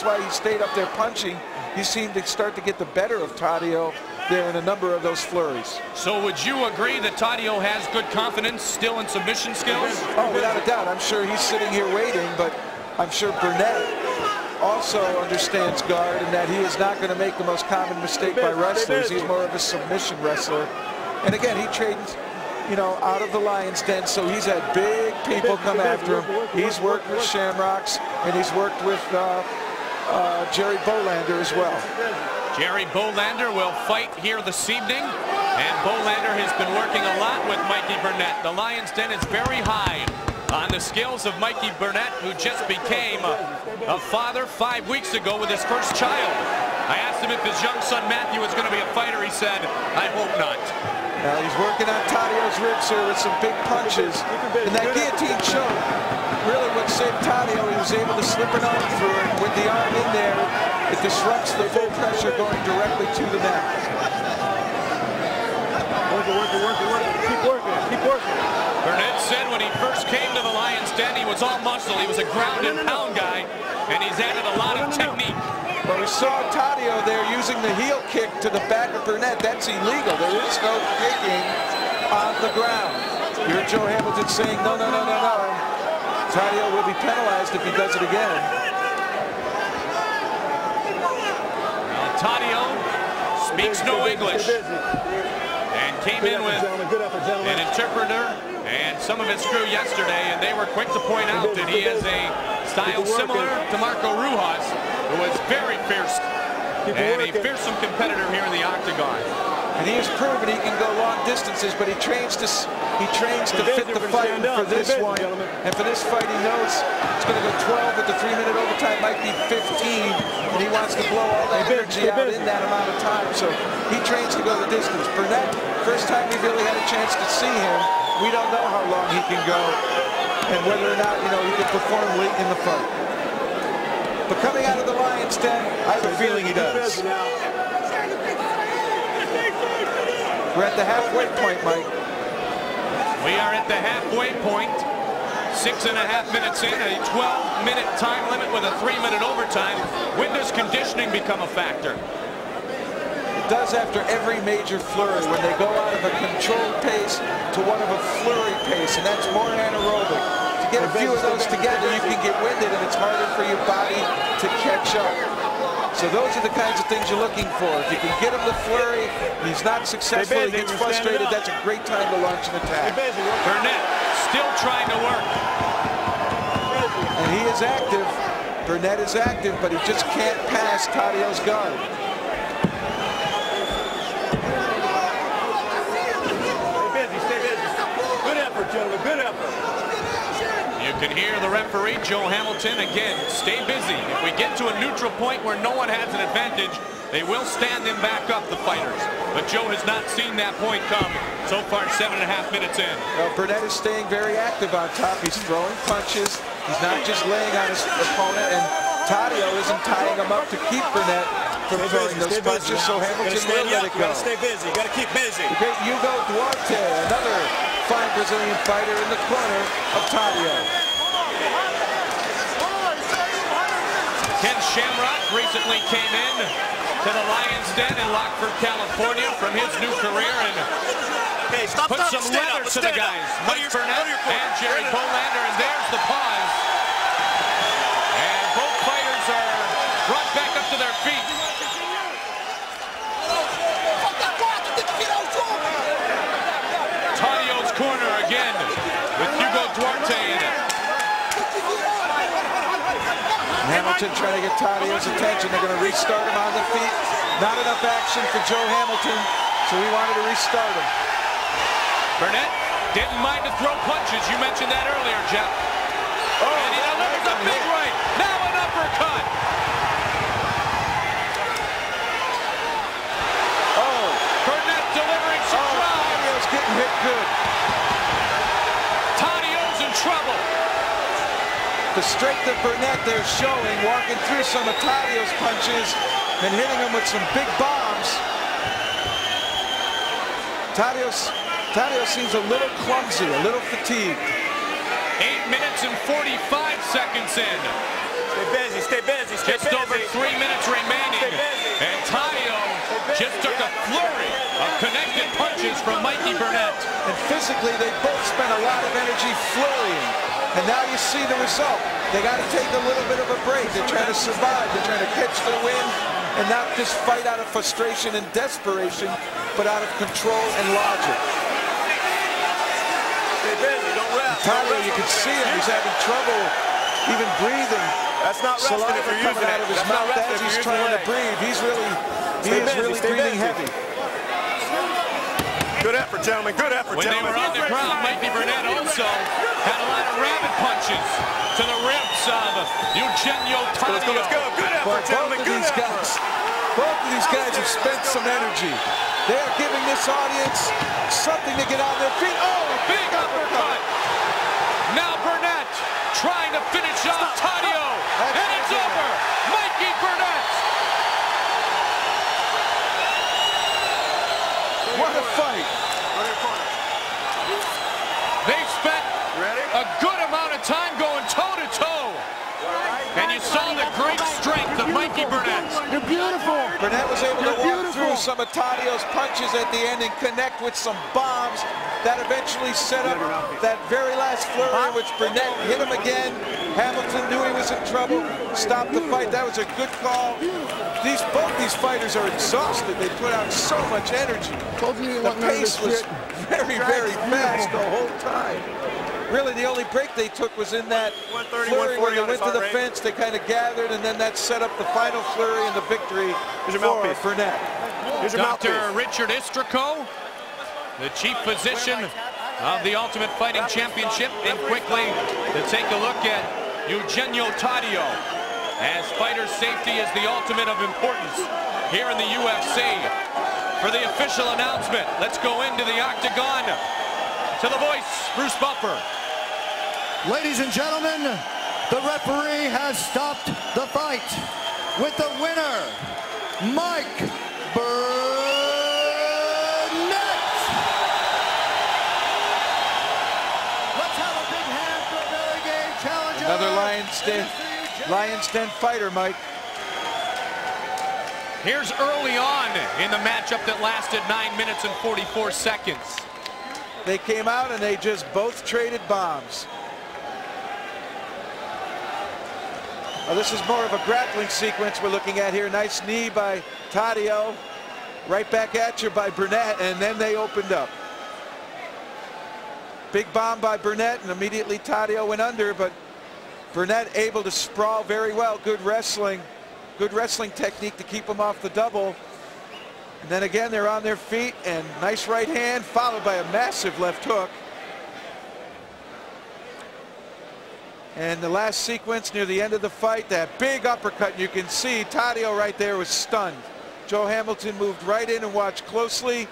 why he stayed up there punching. He seemed to start to get the better of Taddeo there in a number of those flurries. So would you agree that Taddeo has good confidence still in submission skills? Oh, without a doubt. I'm sure he's sitting here waiting, but I'm sure Burnett also understands guard and that he is not going to make the most common mistake by wrestlers. He's more of a submission wrestler. And again, he trains, you know, out of the Lion's Den, so he's had big people come after him. He's worked with Shamrocks, and he's worked with Jerry Bolander as well. Jerry Bolander will fight here this evening, and Bolander has been working a lot with Mikey Burnett. The Lion's Den is very high on the skills of Mikey Burnett, who just became a father 5 weeks ago with his first child. I asked him if his young son Matthew was going to be a fighter. He said, I hope not. Now he's working on Taddeo's ribs here with some big punches. And that guillotine choke, really what saved Taddeo, he was able to slip an arm through it. With the arm in there, it disrupts the full pressure going directly to the neck. Keep working. Burnett said when he first came to the Lion's Den, he was all muscle. He was a ground and pound guy, and he's added a lot of technique. But we saw Taddeo there using the heel kick to the back of Burnett. That's illegal. There is no kicking on the ground. You heard Joe Hamilton saying, no. Taddeo will be penalized if he does it again. Well, Taddeo speaks no English and came in with an interpreter and some of his crew yesterday, and they were quick to point out that he has a style similar to Marco Rujas, who was very fierce and a fearsome competitor here in the octagon. And he has proven he can go long distances, but he trains to fit the fight. For this one, and for this fight, he knows it's going to go 12 with the 3-minute overtime, might be 15, and he wants to blow all that energy out in that amount of time. So he trains to go the distance. Burnett, first time we really had a chance to see him, we don't know how long he can go and whether or not, he can perform late in the fight. But coming out of the Lion's Den, I have a feeling he does. We're at the halfway point, Mike. We are at the halfway point. 6.5 minutes in, a 12-minute time limit with a 3-minute overtime. When does conditioning become a factor? It does after every major flurry, when they go out of a controlled pace to one of a flurry pace, and that's more anaerobic. To get a few of those together, you can get winded, and it's harder for your body to catch up. So those are the kinds of things you're looking for. If you can get him to flurry, he's not successful, he gets frustrated, that's a great time to launch an attack. Burnett still trying to work. And he is active. Burnett is active, but he just can't pass Taddeo's guard. Stay busy. Good effort, gentlemen, good effort. You can hear the referee, Joe Hamilton, again, stay busy. If we get to a neutral point where no one has an advantage, they will stand them back up, the fighters. But Joe has not seen that point come so far, 7.5 minutes in. Well, Burnett is staying very active on top. He's throwing punches. He's not just laying on his opponent, and Taddeo isn't tying him up to keep Burnett from throwing those punches, so Hamilton will let it go. Stay busy. You got to keep busy. The great Hugo Duarte, another fine Brazilian fighter in the corner of Taddeo. Ken Shamrock recently came in to the Lion's Den in Lockford, California from his new career and put some leather to the guys. Mike Burnett and Jerry Bolander, and there's the pause. And both fighters are brought back up to their feet. Taddeo's corner again with Hugo Duarte in it. Hamilton trying to get Taddeo's attention. They're going to restart him on the feet. Not enough action for Joe Hamilton, so we wanted to restart him. Burnett didn't mind to throw punches. You mentioned that earlier, Jeff. Oh, and he delivers a big right. Now an uppercut. Oh. Burnett delivering some drive. Taddeo's getting hit good. Taddeo's in trouble. The strength of Burnett they're showing, walking through some of Taddeo's punches and hitting him with some big bombs. Taddeo seems a little clumsy, a little fatigued. 8 minutes and 45 seconds in. Stay busy, stay busy, stay Just busy. over 3 minutes remaining. And Tadio just took a flurry of connected punches from Mikey Burnett. And physically, they both spent a lot of energy flurrying. And now you see the result. They got to take a little bit of a break. They're trying to survive. They're trying to catch their wind and not just fight out of frustration and desperation, but out of control and logic. Stay busy, don't rest. Tadio, you can see him. He's having trouble even breathing. That's not resting Saliva if you're coming using out it. of his That's not mouth resting as if you're he's using trying the to leg. breathe. He is really Stay breathing busy. heavy. Good effort, gentlemen. Good effort, When they gentlemen. were on the ground, Mikey Burnett also had a lot of rabbit punches to the ribs of Eugenio Tadio. Let's go. Good effort, But gentlemen. Good effort. both of these guys have spent some energy. They are giving this audience something to get on their feet. Oh, a big uppercut. Now Burnett trying to finish off Tadio. And it's over. Mikey Burnett. What a fight. They spent a good amount of time going toe-to-toe. And you saw the great strength of Mikey Burnett. You're beautiful. Burnett was able to walk through some of Tadio's punches at the end and connect with some bombs that eventually set up that very last flurry, which Burnett hit him again. Hamilton knew he was in trouble, stopped the fight. That was a good call. Both these fighters are exhausted. They put out so much energy. The pace was very, very fast the whole time. Really, the only break they took was in that flurry where they went to the fence. They kind of gathered, and then that set up the final flurry and the victory for Burnett. Dr. Richard Istrico, the chief physician of the Ultimate Fighting Championship, and quickly to take a look at Eugenio Tadio, as fighter safety is the ultimate of importance here in the UFC. For the official announcement, let's go into the octagon to the voice, Bruce Buffer. Ladies and gentlemen, the referee has stopped the fight with the winner, Mike Burnett. Let's have a big hand for a very game challenger. Another Lion's Den fighter, Mike. Here's early on in the matchup that lasted 9 minutes and 44 seconds. They came out and they just both traded bombs. This is more of a grappling sequence we're looking at here. Nice knee by Tadio. Right back at you by Burnett, and then they opened up. Big bomb by Burnett, and immediately Tadio went under, but Burnett able to sprawl very well. Good wrestling technique to keep him off the double. And then again, they're on their feet, and nice right hand followed by a massive left hook. And the last sequence near the end of the fight, that big uppercut, you can see Tadio right there was stunned. Joe Hamilton moved right in and watched closely.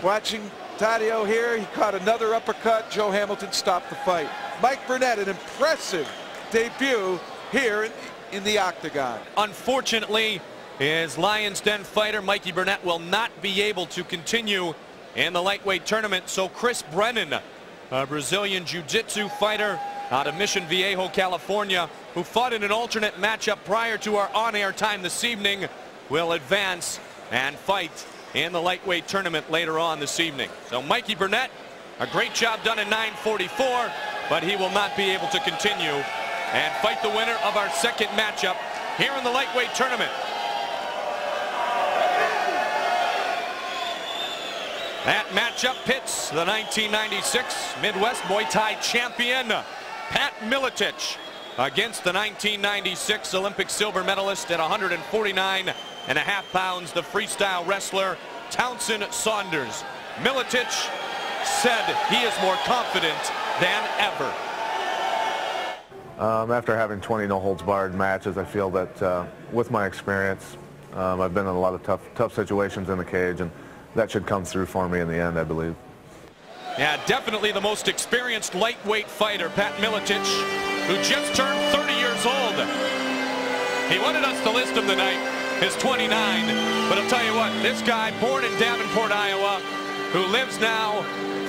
Watching Tadio here, he caught another uppercut. Joe Hamilton stopped the fight. Mike Burnett, an impressive debut here in the octagon. Unfortunately, his Lions Den fighter, Mikey Burnett, will not be able to continue in the lightweight tournament. So Chris Brennan, a Brazilian jiu-jitsu fighter out of Mission Viejo, California, who fought in an alternate matchup prior to our on-air time this evening, will advance and fight in the lightweight tournament later on this evening. So Mikey Burnett, a great job done in 9:44, but he will not be able to continue and fight the winner of our second matchup here in the lightweight tournament. That matchup pits the 1996 Midwest Muay Thai champion Pat Miletich against the 1996 Olympic silver medalist at 149.5 pounds, the freestyle wrestler Townsend Saunders. Miletich said he is more confident than ever. After having 20 no-holds-barred matches, I feel that with my experience, I've been in a lot of tough situations in the cage, and that should come through for me in the end, I believe. Yeah, definitely the most experienced lightweight fighter, Pat Miletich, who just turned 30 years old. He wanted us to list him tonight, he's 29, but I'll tell you what, this guy, born in Davenport, Iowa, who lives now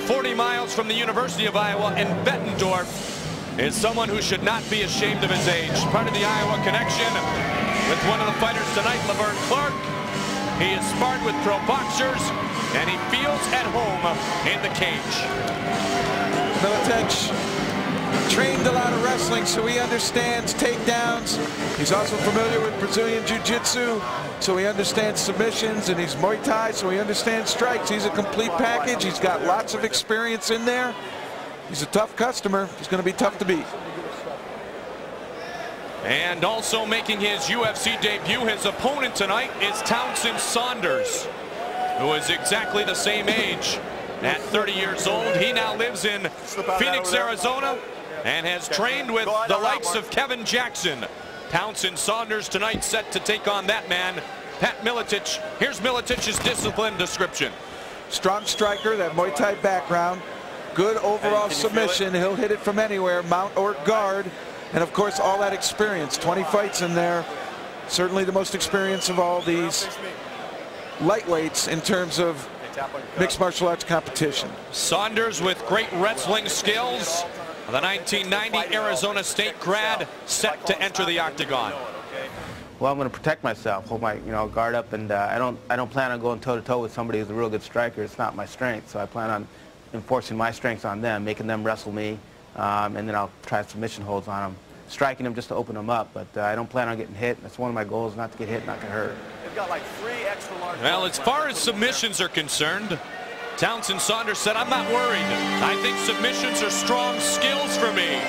40 miles from the University of Iowa in Bettendorf, is someone who should not be ashamed of his age. Part of the Iowa connection with one of the fighters tonight, Laverne Clark. He has sparred with pro boxers, and he feels at home in the cage. Miletich trained a lot of wrestling, so he understands takedowns. He's also familiar with Brazilian Jiu-Jitsu, so he understands submissions, and he's Muay Thai, so he understands strikes. He's a complete package. He's got lots of experience in there. He's a tough customer. He's going to be tough to beat. And also making his UFC debut, his opponent tonight is Townsend Saunders, who is exactly the same age at 30 years old. He now lives in Phoenix, Arizona, and has trained with the likes of Kevin Jackson. Townsend Saunders tonight set to take on that man, Pat Miletich. Here's Miletich's discipline description. Strong striker, that Muay Thai background. Good overall submission. He'll hit it from anywhere, mount or guard. And of course, all that experience. 20 fights in there. Certainly the most experience of all these lightweights in terms of mixed martial arts competition. Saunders with great wrestling skills. The 1990 Arizona State grad set to enter the octagon. Well, I'm going to protect myself, hold my guard up, and I don't plan on going toe-to-toe with somebody who's a real good striker. It's not my strength, so I plan on enforcing my strengths on them, making them wrestle me, and then I'll try submission holds on them, striking them just to open them up. But I don't plan on getting hit. That's one of my goals, not to get hit, not to hurt. They've got like 3 extra large. Well, as far as submissions are concerned, Townsend Saunders said, "I'm not worried. I think submissions are strong skills for me.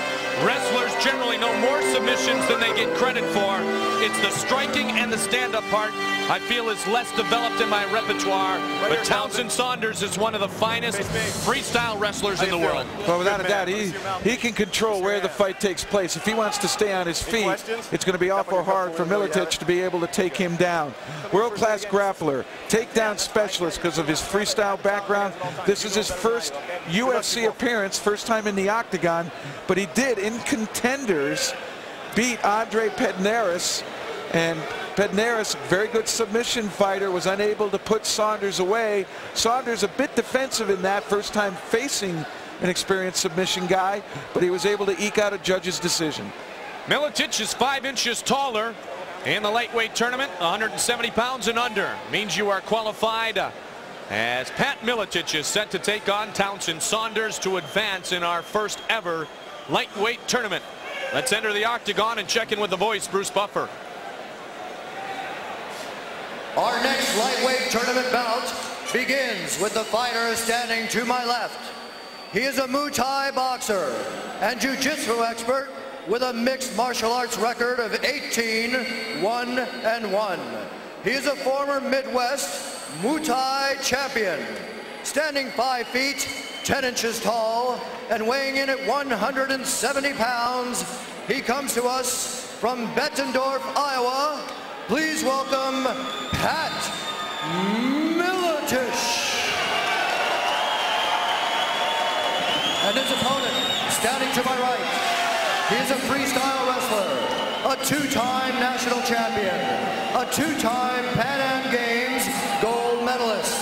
Wrestlers generally know more submissions than they get credit for. It's the striking and the stand-up part I feel is less developed in my repertoire." But Townsend Saunders is one of the finest freestyle wrestlers in the world. Well, without a doubt, he can control where the fight takes place. If he wants to stay on his feet, it's going to be awful hard for Miletich to be able to take him down. World-class grappler, takedown specialist because of his freestyle background. This is his first UFC appearance, first time in the octagon, but he did, in contenders, beat Andre Pedneris, and Pedneris, very good submission fighter, was unable to put Saunders away. Saunders a bit defensive in that first time facing an experienced submission guy, but he was able to eke out a judge's decision. Miletich is 5 inches taller in the lightweight tournament, 170 pounds and under. Means you are qualified as Pat Miletich is set to take on Townsend Saunders to advance in our first ever lightweight tournament. Let's enter the octagon and check in with the voice, Bruce Buffer. Our next lightweight tournament bout begins with the fighter standing to my left. He is a Muay Thai boxer and Jiu-Jitsu expert with a mixed martial arts record of 18-1-1. He is a former Midwest Muay Thai champion, standing 5 feet 10 inches tall and weighing in at 170 pounds. He comes to us from Bettendorf, Iowa. Please welcome Pat Miletich. And his opponent, standing to my right, he is a freestyle wrestler, a 2-time national champion, a 2-time Pan Am Games gold medalist,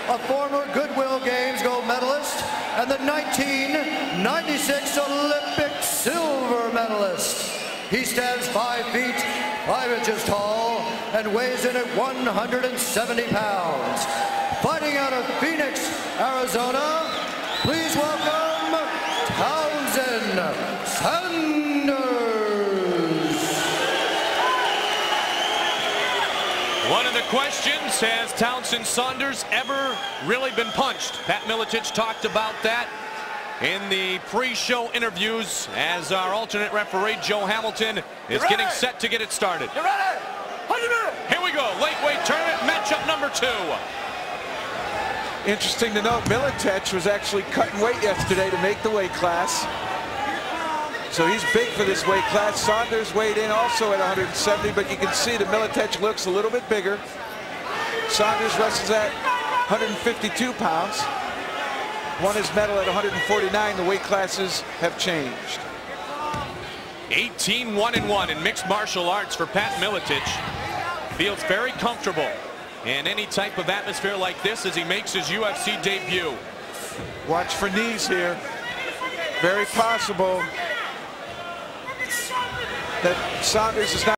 a former Goodwill Games gold medalist, and the 1996 Olympic silver medalist. He stands 5 feet 5 inches tall and weighs in at 170 pounds. Fighting out of Phoenix, Arizona, please welcome Townsend Saunders. One of the questions, has Townsend Saunders ever really been punched? Pat Miletich talked about that in the pre-show interviews as our alternate referee, Joe Hamilton, is getting set to get it started. You ready? Here we go, lightweight tournament matchup number 2. Interesting to note, Miletich was actually cutting weight yesterday to make the weight class. So he's big for this weight class. Saunders weighed in also at 170, but you can see that Miletich looks a little bit bigger. Saunders wrestles at 152 pounds. Won his medal at 149. The weight classes have changed. 18-1-1 in mixed martial arts for Pat Miletich. Feels very comfortable in any type of atmosphere like this as he makes his UFC debut. Watch for knees here. Very possible that Saunders is not